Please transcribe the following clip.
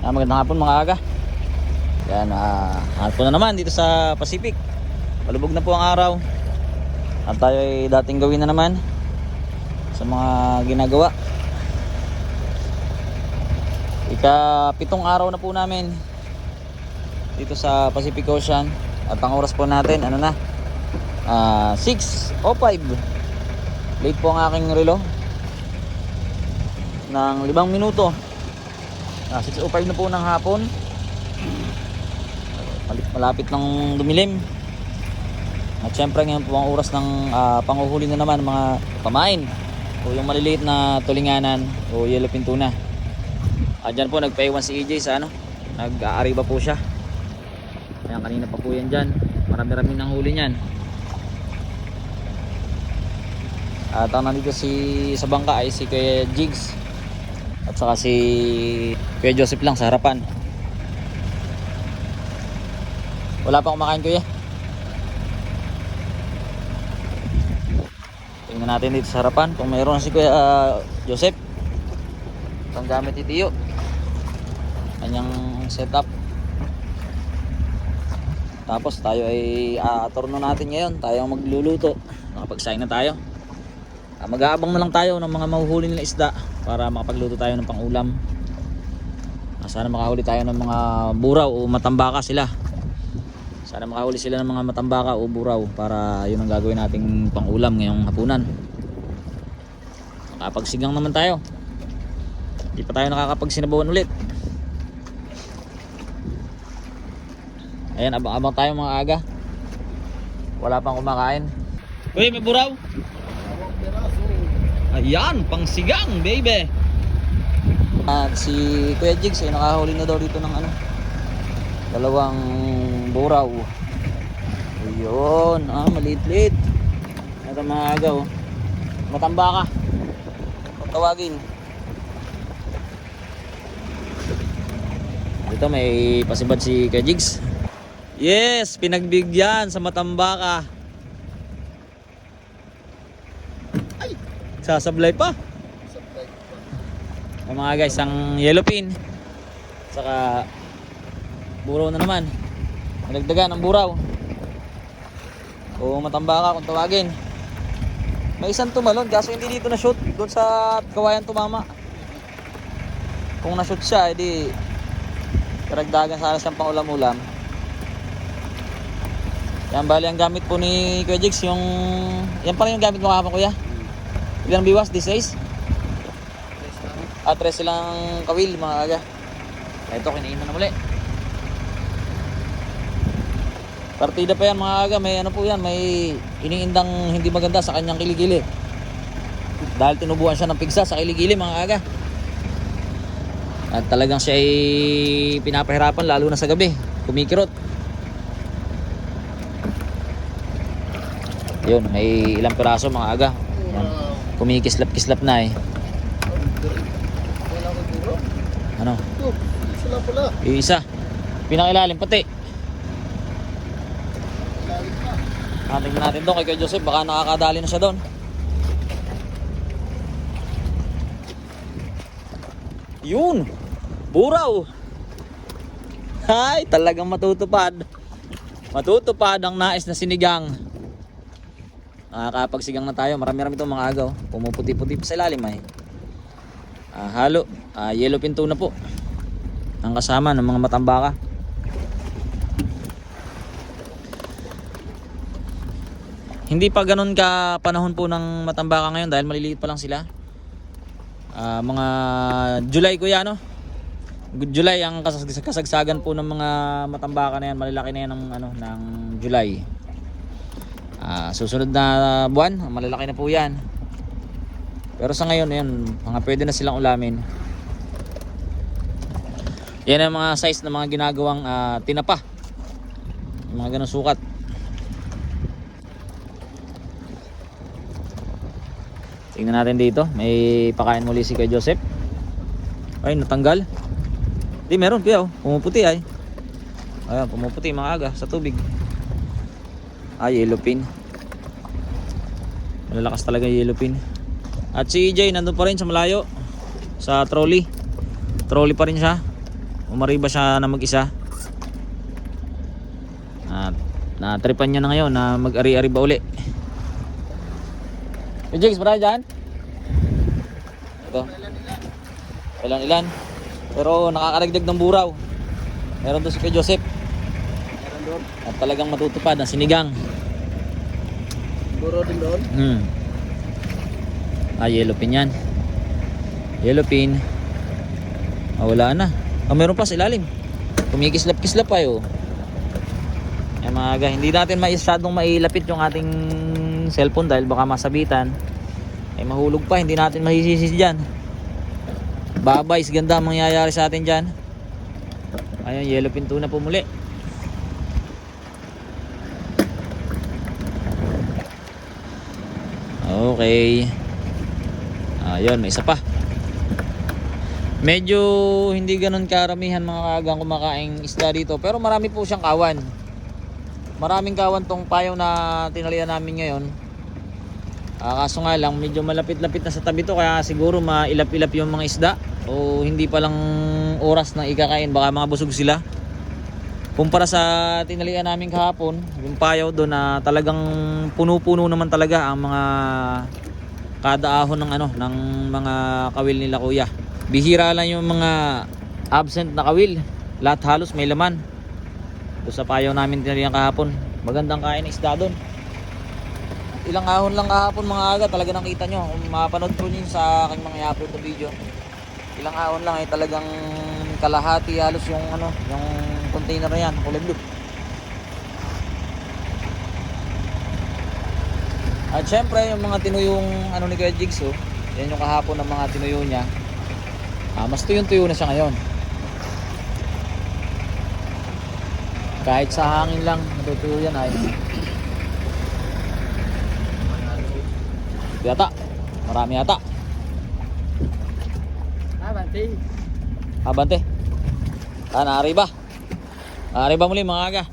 Magandang hapon mga aga. Yan, hapon na naman dito sa Pacific. Palubog na po ang araw. At tayo ay dating gawin na naman sa mga ginagawa. Ika-7 araw na po namin dito sa Pacific Ocean. At ang oras po natin, 6:05. Late po ang aking relo ng 5 minuto. 6:05 na po ng hapon. Malapit ng dumilim. At syempre ngayon po ang oras ng panguhuli na naman mga pamain o yung maliliit na tulinganan o yellowfin tuna. Dyan po nagpaiwan si EJ sa nag-aariba po siya. Ayan, kanina pa po yan dyan. Marami-rami ng huli niyan. At ang nandito sa bangka ay si Kuya Jigs at saka si Kuya Joseph lang sa harapan. Wala pang kumakain, Kuya. Tingnan natin dito sa harapan kung mayroon si Kuya Joseph. Itong gamit ni Tiyo, kanyang setup. Tapos tayo ay turno natin ngayon. Tayo ang magluluto. Nakapagsaing na tayo. Mag-aabang na lang tayo ng mga mahuhuli nila isda para makapagluto tayo ng pangulam. Sana makahuli tayo ng mga buraw o matambaka sila. Sana makahuli sila ng mga matambaka o buraw para yun ang gagawin nating pangulam ngayong hapunan. Makapagsigang naman tayo. Hindi pa tayo nakakapagsinabawan ulit. Ayan, abang-abang tayo mga aga. Wala pang kumakain. Uy, may buraw. Ayan, pang sigang, baby. At si Kuya Jigs ay nakahuli na daw dito ng 2 buraw. Ayun, maliit-liit. Ito mga aga, matambaka. Tawagin. Dito may pasibad si Kuya Jigs. Yes, pinagbigyan sa matambaka. Ay, sasablay pa. Ay mga guys, ang yellowfin saka buraw na naman. Nagdagan ang buraw o matambaka kung tawagin. May isang tumalon kaso hindi dito na shoot, doon sa kawayan tumama. Kung na shoot siya, edi karagdagan sana siyang pangulam-ulam. Yan, bali ang gamit po ni Kuya Jigs, yan pala yung gamit mo kahapon, Kuya. Ilang biwas? 16? 3 silang kawil mga aga. Ito, kinainan na muli. Partida pa yan mga aga. May po yan, may iniindang hindi maganda sa kanyang kiligili. Dahil tinubuan siya ng pigsa sa kiligili mga aga. At talagang siya ay pinapahirapan lalo na sa gabi. Kumikirot. Yun, may ilang piraso mga aga. Yan. Kumikislap-kislap na eh. Ano? Sila pala. Yung isa. Pinakilalim pati. Tingnan natin doon kay Kuya Joseph. Baka nakakadali na siya doon. Yun! Buraw! Hay! Talagang matutupad. Matutupad ang nais na sinigang. Nakakapagsigang na tayo. Marami-rami itong mga agaw. Pumuputi-puti pa sa ilalim ay. Halo. Yellowfin tuna po. Ang kasama ng mga matambaka. Hindi pa ganun ka panahon po ng matambaka ngayon dahil maliliit pa lang sila. Mga July, Kuya, July ang kasagsagan po ng mga matambaka na yan. Malalaki na yan ng July. Susunod na buwan, malalaki na po yan. Pero sa ngayon, mga pwede na silang ulamin. Yan ang mga size ng mga ginagawang tinapa. Yung mga ganong sukat. Tingnan natin dito. May pakain muli si Kuya Joseph. Ay, natanggal. Di, meron Kuya. Pumuputi ay. Ayan, pumuputi mga aga sa tubig. Yellowfin. Malalakas talaga yellowfin. At si EJ nandun pa rin sa malayo. Sa trolley. Trolley pa rin siya. umariba siya na mag-isa. At natripan niya na ngayon na mag-ari-ari ba uli. Yung Jigs, marami dyan? Ito. Ilan-ilan. Pero nakakaragdag ng buraw. Meron doon si Kuya Joseph. Meron doon. At talagang matutupad ang sinigang. Buro din doon. Yellowpin yan. Yellowpin. Wala na. Meron pa sa ilalim. Kumikislap-kislap pa yun. Mga aga, hindi natin masyadong mailapit yung ating cellphone dahil baka masabitan. Mahulog pa, hindi natin mahisisi dyan. Babays, ganda ang mangyayari sa atin dyan. Ayun, yellowpin tuna po muli. Okay. Ayun, may isa pa. Medyo hindi ganun karamihan mga kaagang kumakaing isda dito, pero marami po siyang kawan. Maraming kawan tong payaw na tinalian namin ngayon. Kaso nga lang medyo malapit-lapit na sa tabi to, kaya siguro mailap-ilap yung mga isda o hindi pa lang oras na ikakain, baka mga busog sila. Kumpara sa tinalian namin kahapon, yung payaw doon na talagang puno-puno naman talaga ang mga kada ahon ng ng mga kawil nila kuya. Bihira lang yung mga absent na kawil. Lahat halos may laman. Doon sa payaw namin tinalian kahapon. Magandang kain ng isda doon. Ilang ahon lang kahapon mga aga, talaga nakita nyo. Kung mapanood po nyo sa aking mga i-upload na video. Ilang ahon lang ay talagang kalahati halos yung yung container na yan, kulay blue. At syempre yung mga tinuyong ni Kuya Jigs, yan yung kahapon ng mga tinuyo niya. Mas tuyong-tuyo na siya ngayon. Kahit sa hangin lang natutuyo yan ay. Yata, marami yata. Bante. Abante. Naariba. Naariba muli mga aga.